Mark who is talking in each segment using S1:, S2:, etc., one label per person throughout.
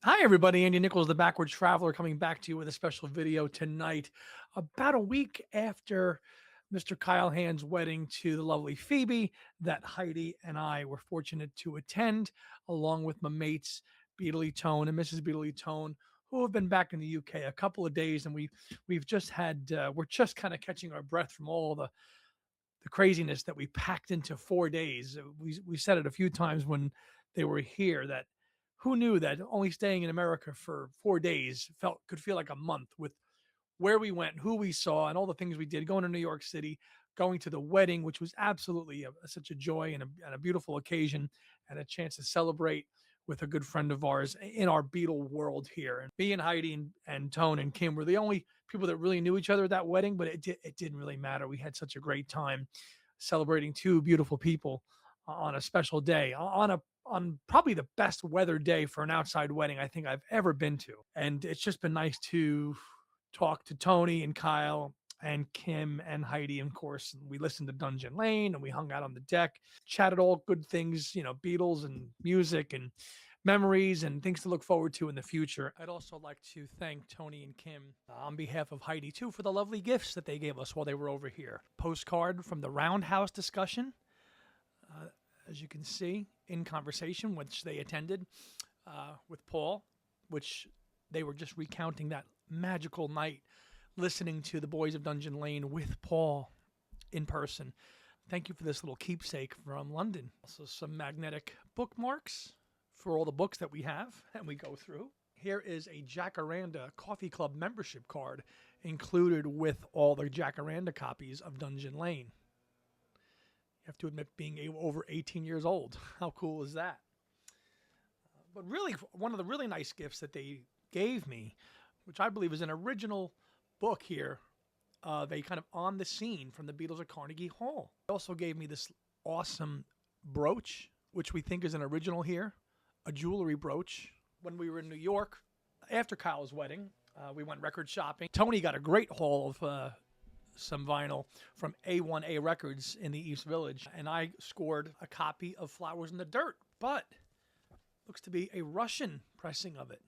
S1: Hi, everybody. Andy Nichols, the Backward Traveler, coming back to you with a special video tonight. About a week after Mr. Kyle Hand's wedding to the lovely Phoebe, that Heidi and I were fortunate to attend, along with my mates, Beatle Tone and Mrs. Beatle Tone, who have been back in the UK a couple of days, and we've just had we're just kind of catching our breath from all the craziness that we packed into 4 days. We said it a few times when they were here that who knew that only staying in America for 4 days could feel like a month with where we went, who we saw, and all the things we did. Going to New York City, going to the wedding, which was absolutely such a joy and a beautiful occasion, and a chance to celebrate with a good friend of ours in our Beatle world here. And me and Heidi and Tone and Kim were the only people that really knew each other at that wedding, but it didn't really matter. We had such a great time celebrating two beautiful people on a special day, on probably the best weather day for an outside wedding I think I've ever been to. And it's just been nice to talk to Tony and Kyle and Kim and Heidi, of course. And we listened to Dungeon Lane and we hung out on the deck, chatted all good things, Beatles and music and memories and things to look forward to in the future. I'd also like to thank Tony and Kim on behalf of Heidi, too, for the lovely gifts that they gave us while they were over here. Postcard from the Roundhouse discussion, uh, as you can see, in conversation, which they attended with Paul, which they were just recounting that magical night listening to the Boys of Dungeon Lane with Paul in person. Thank you for this little keepsake from London. Also, some magnetic bookmarks for all the books that we have and we go through. Here is a Jacaranda Coffee Club membership card included with all the Jacaranda copies of Dungeon Lane. You have to admit, being over 18 years old, how cool is that? But really, one of the really nice gifts that they gave me, which I believe is an original book here, they kind of on the scene from the Beatles at Carnegie Hall. They also gave me this awesome brooch, which we think is an original here, a jewelry brooch. When we were in New York after Kyle's wedding, we went record shopping. Tony got a great haul of some vinyl from A1A Records in the East Village, and I scored a copy of Flowers in the Dirt, but looks to be a Russian pressing of it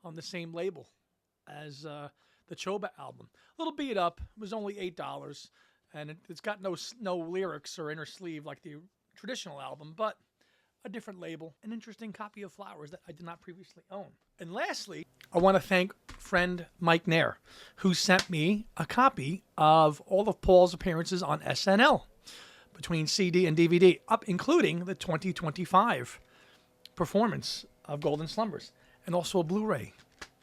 S1: on the same label as the Choba album. A little beat up. It was only $8, and it's got no lyrics or inner sleeve like the traditional album, but a different label, an interesting copy of Flowers that I did not previously own. And lastly, I want to thank friend Mike Nair, who sent me a copy of all of Paul's appearances on SNL between CD and DVD, including the 2025 performance of Golden Slumbers, and also a Blu-ray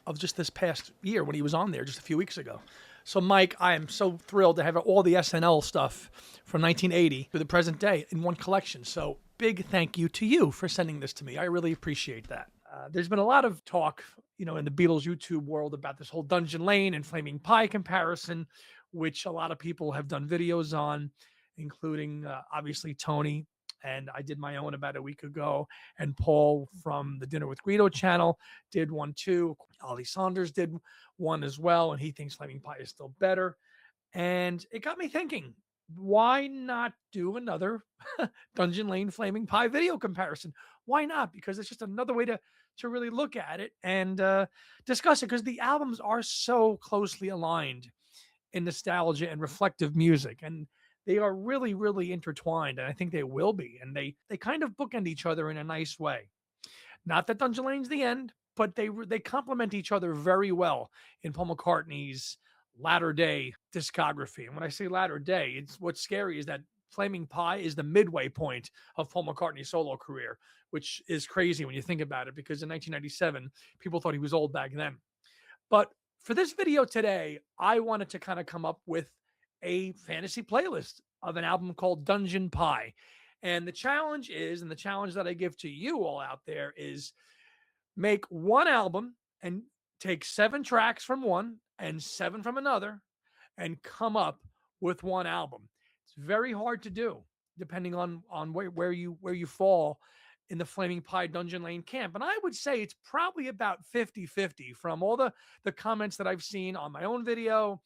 S1: of just this past year when he was on there just a few weeks ago. So, Mike, I am so thrilled to have all the SNL stuff from 1980 to the present day in one collection. So, big thank you to you for sending this to me. I really appreciate that. There's been a lot of talk, in the Beatles YouTube world about this whole Dungeon Lane and Flaming Pie comparison, which a lot of people have done videos on, including obviously Tony. And I did my own about a week ago. And Paul from the Dinner with Guido channel did one too. Ollie Saunders did one as well. And he thinks Flaming Pie is still better. And it got me thinking, why not do another Dungeon Lane Flaming Pie video comparison? Why not? Because it's just another way to really look at it and discuss it, because the albums are so closely aligned in nostalgia and reflective music. And they are really, really intertwined, and I think they will be. And they kind of bookend each other in a nice way. Not that Dungeon Lane's the end, but they complement each other very well in Paul McCartney's latter day discography. And when I say latter day, it's what's scary is that Flaming Pie is the midway point of Paul McCartney's solo career, which is crazy when you think about it, because in 1997, people thought he was old back then. But for this video today, I wanted to kind of come up with a fantasy playlist of an album called Dungeon Pie. And the challenge that I give to you all out there is make one album and take 7 tracks from one and 7 from another and come up with one album. It's very hard to do depending on where you fall in the Flaming Pie Dungeon Lane camp. And I would say it's probably about 50-50 from all the comments that I've seen on my own video,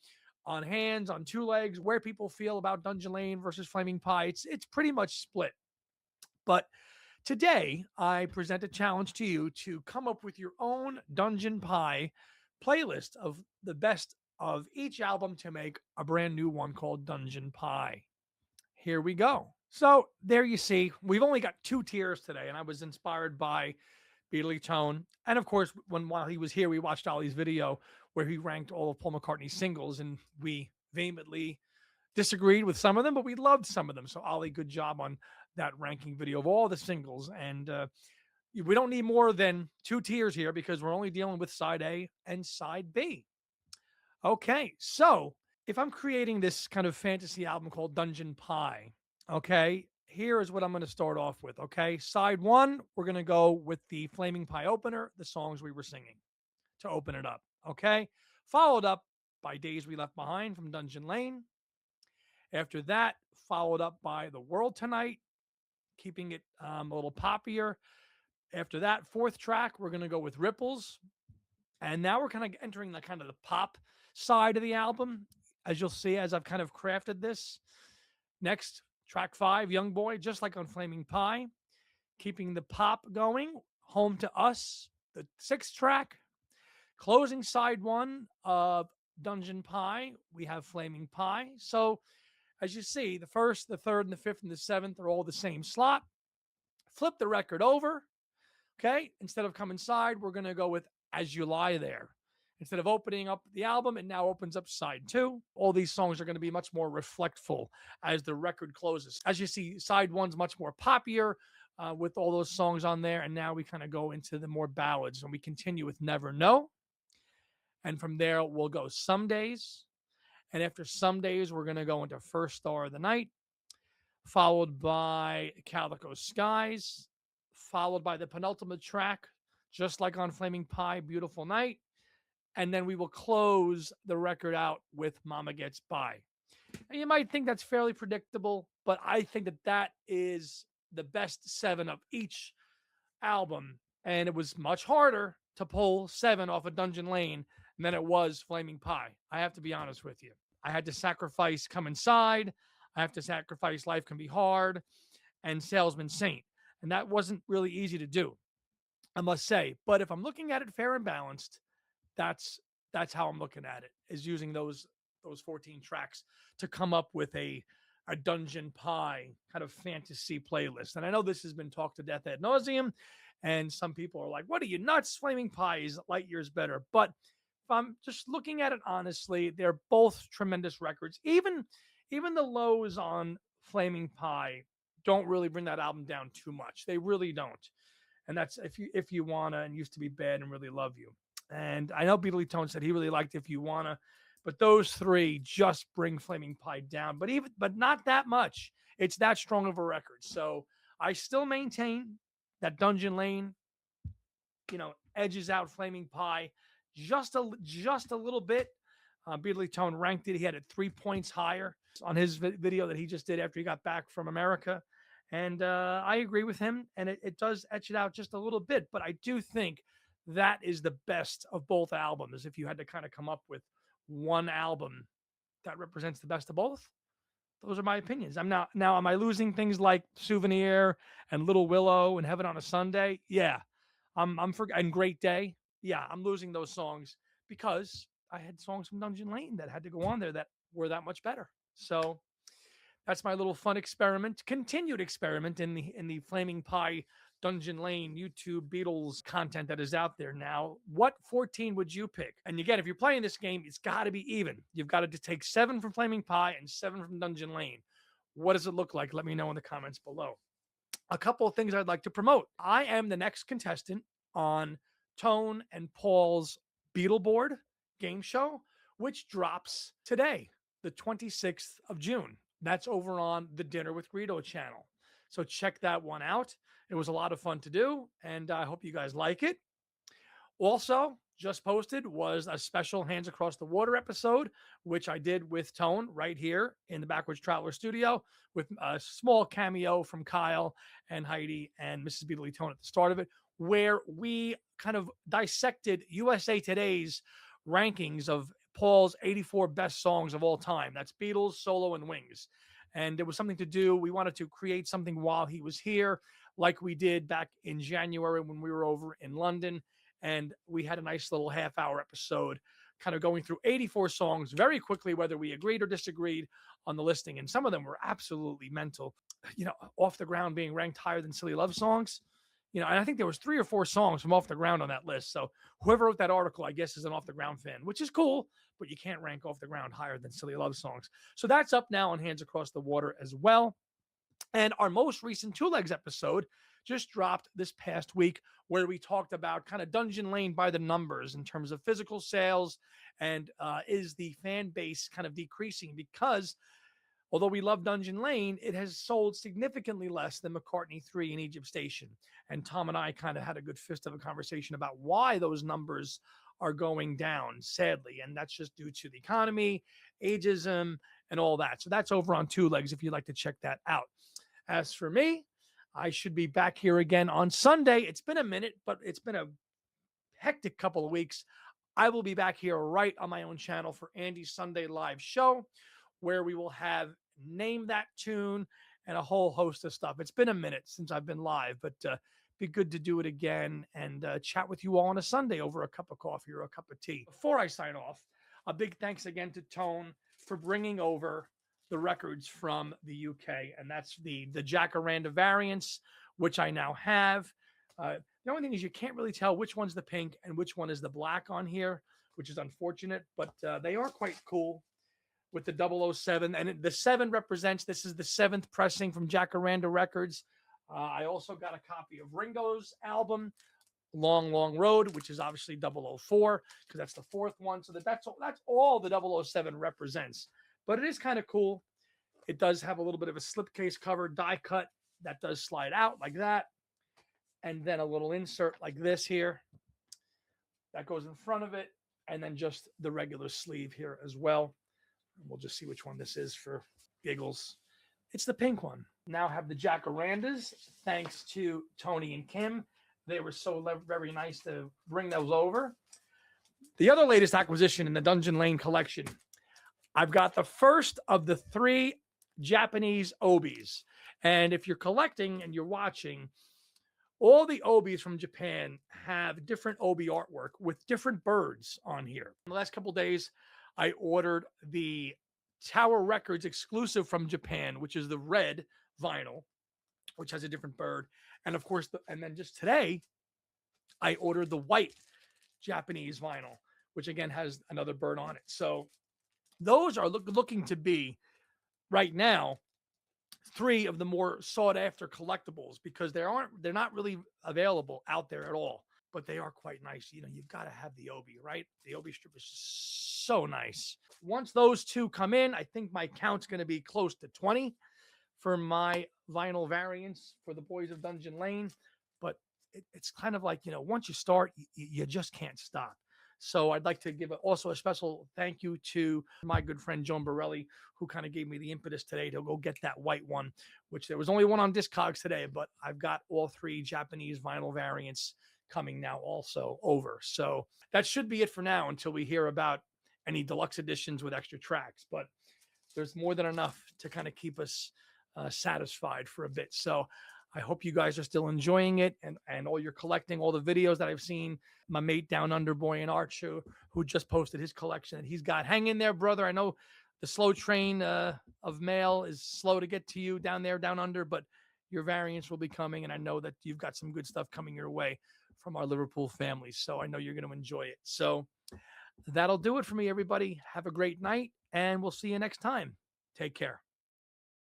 S1: on Hands, on Two Legs, where people feel about Dungeon Lane versus Flaming Pie. It's pretty much split. But Today, I present a challenge to you to come up with your own Dungeon Pie playlist of the best of each album to make a brand new one called Dungeon Pie. Here we go. So, there you see, we've only got two tiers today, and I was inspired by Beatle Tone. And of course, while he was here, we watched Ollie's video where he ranked all of Paul McCartney's singles, and we vehemently disagreed with some of them, but we loved some of them. So, Ollie, good job on that ranking video of all the singles. And we don't need more than two tiers here because we're only dealing with side A and side B. Okay, so if I'm creating this kind of fantasy album called Dungeon Pie, okay, here is what I'm going to start off with. Okay, side one, we're going to go with the Flaming Pie opener, the songs we were singing to open it up. Okay, followed up by Days We Left Behind from Dungeon Lane. After that, followed up by The World Tonight, keeping it a little poppier. After that, fourth track, we're going to go with Ripples. And now we're kind of entering the kind of the pop side of the album, as you'll see as I've kind of crafted this. Next, track 5, Young Boy, just like on Flaming Pie, keeping the pop going. Home to Us, the 6th track. Closing side 1 of Dungeon Pie, we have Flaming Pie. So as you see, the 1st, the 3rd, and the 5th, and the 7th are all the same slot. Flip the record over. Okay, instead of come inside, we're going to go with As You Lie There. Instead of opening up the album, it now opens up side 2. All these songs are going to be much more reflectful as the record closes. As you see, side 1's much more poppier with all those songs on there. And now we kind of go into the more ballads and we continue with Never Know. And from there, we'll go Some Days. And after Some Days, we're going to go into First Star of the Night, followed by Calico Skies, followed by the penultimate track, just like on Flaming Pie, Beautiful Night. And then we will close the record out with Mama Gets By. And you might think that's fairly predictable, but I think that that is the best 7 of each album. And it was much harder to pull 7 off of Dungeon Lane than it was Flaming Pie. I have to be honest with you. I had to sacrifice Come Inside. I have to sacrifice Life Can Be Hard and Salesman Saint. And that wasn't really easy to do, I must say. But if I'm looking at it fair and balanced, that's how I'm looking at it, is using those 14 tracks to come up with a Dungeon Pie kind of fantasy playlist. And I know this has been talked to death ad nauseum, and some people are like, what are you nuts? Flaming Pie is light years better. But if I'm just looking at it honestly, they're both tremendous records. Even the lows on Flaming Pie don't really bring that album down too much. They really don't. And that's If You Wanna and Used to Be Bad and Really Love You. And I know Beatle Tone said he really liked If You Wanna, but those 3 just bring Flaming Pie down. But not that much. It's that strong of a record. So I still maintain that Dungeon Lane, edges out Flaming Pie just a little bit. Beatle Tone ranked it. He had it 3 points higher on his video that he just did after he got back from America. And I agree with him. And it does etch it out just a little bit. But I do think that is the best of both albums. If you had to kind of come up with one album that represents the best of both, those are my opinions. Now, am I losing things like Souvenir and Little Willow and Heaven on a Sunday? Yeah. And Great Day. Yeah, I'm losing those songs because I had songs from Dungeon Lane that had to go on there that were that much better. So that's my little fun experiment, continued experiment in the Flaming Pie Dungeon Lane YouTube Beatles content that is out there now. What 14 would you pick? And again, if you're playing this game, it's got to be even. You've got to take 7 from Flaming Pie and 7 from Dungeon Lane. What does it look like? Let me know in the comments below. A couple of things I'd like to promote. I am the next contestant on Tone and Paul's Beatle Board game show, which drops today, the 26th of June. That's over on the Dinner with Greedo channel. So check that one out. It was a lot of fun to do, and I hope you guys like it. Also, just posted was a special Hands Across the Water episode, which I did with Tone right here in the Backwards Traveler studio with a small cameo from Kyle and Heidi and Mrs. Beatle Tone at the start of it, where we kind of dissected USA Today's rankings of Paul's 84 best songs of all time. That's Beatles, Solo, and Wings. And it was something to do. We wanted to create something while he was here, like we did back in January when we were over in London. And we had a nice little half-hour episode kind of going through 84 songs very quickly, whether we agreed or disagreed on the listing. And some of them were absolutely mental. Off the Ground being ranked higher than Silly Love Songs. And I think there was 3 or 4 songs from Off the Ground on that list. So whoever wrote that article, I guess, is an Off the Ground fan, which is cool, but you can't rank Off the Ground higher than Silly Love Songs. So that's up now on Hands Across the Water as well. And our most recent Two Legs episode just dropped this past week, where we talked about kind of Dungeon Lane by the numbers in terms of physical sales, and is the fan base kind of decreasing because although we love Dungeon Lane, it has sold significantly less than McCartney 3 and Egypt Station. And Tom and I kind of had a good fist of a conversation about why those numbers are going down, sadly. And that's just due to the economy, ageism, and all that. So that's over on Two Legs if you'd like to check that out. As for me, I should be back here again on Sunday. It's been a minute, but it's been a hectic couple of weeks. I will be back here right on my own channel for Andy's Sunday live show, where we will have Name That Tune and a whole host of stuff. It's been a minute since I've been live, but be good to do it again and chat with you all on a Sunday over a cup of coffee or a cup of tea. Before I sign off, a big thanks again to Tone for bringing over the records from the UK, and that's the Jacaranda variants, which I now have. The only thing is you can't really tell which one's the pink and which one is the black on here, which is unfortunate, but they are quite cool with the 007. And the 7 represents, this is the 7th pressing from Jacaranda Records. I also got a copy of Ringo's album, Long, Long Road, which is obviously 004, because that's the 4th one. So that's all the 007 represents. But it is kind of cool. It does have a little bit of a slipcase cover, die cut, that does slide out like that. And then a little insert like this here that goes in front of it. And then just the regular sleeve here as well. We'll just see which one this is for giggles. It's the pink one. Now have the Jacarandas, thanks to Tony and Kim. They were so very nice to bring those over. The other latest acquisition in the Dungeon Lane collection, I've got the first of the 3 Japanese obis. And if you're collecting and you're watching, all the obis from Japan have different obi artwork with different birds on here. In the last couple of days, I ordered the Tower Records exclusive from Japan, which is the red vinyl, which has a different bird. And of course, and then just today, I ordered the white Japanese vinyl, which again has another bird on it. So those are looking to be right now 3 of the more sought after collectibles, because they're not really available out there at all, but they are quite nice. You've got to have the obi, right? The obi strip is so nice. Once those 2 come in, I think my count's going to be close to 20 for my vinyl variants for the Boys of Dungeon Lane. But it's kind of like, once you start, you just can't stop. So I'd like to give also a special thank you to my good friend Joan Borelli, who kind of gave me the impetus today to go get that white one, which there was only one on Discogs today, but I've got all 3 Japanese vinyl variants coming now also over. So that should be it for now until we hear about any deluxe editions with extra tracks. But there's more than enough to kind of keep us satisfied for a bit. So I hope you guys are still enjoying it, and all your collecting, all the videos that I've seen. My mate Down Under Boy and Arch, who just posted his collection that he's got. Hang in there, brother. I know the slow train of mail is slow to get to you down there, down under, but your variants will be coming, and I know that you've got some good stuff coming your way from our Liverpool family. So I know you're going to enjoy it. So that'll do it for me, everybody. Have a great night, and we'll see you next time. Take care.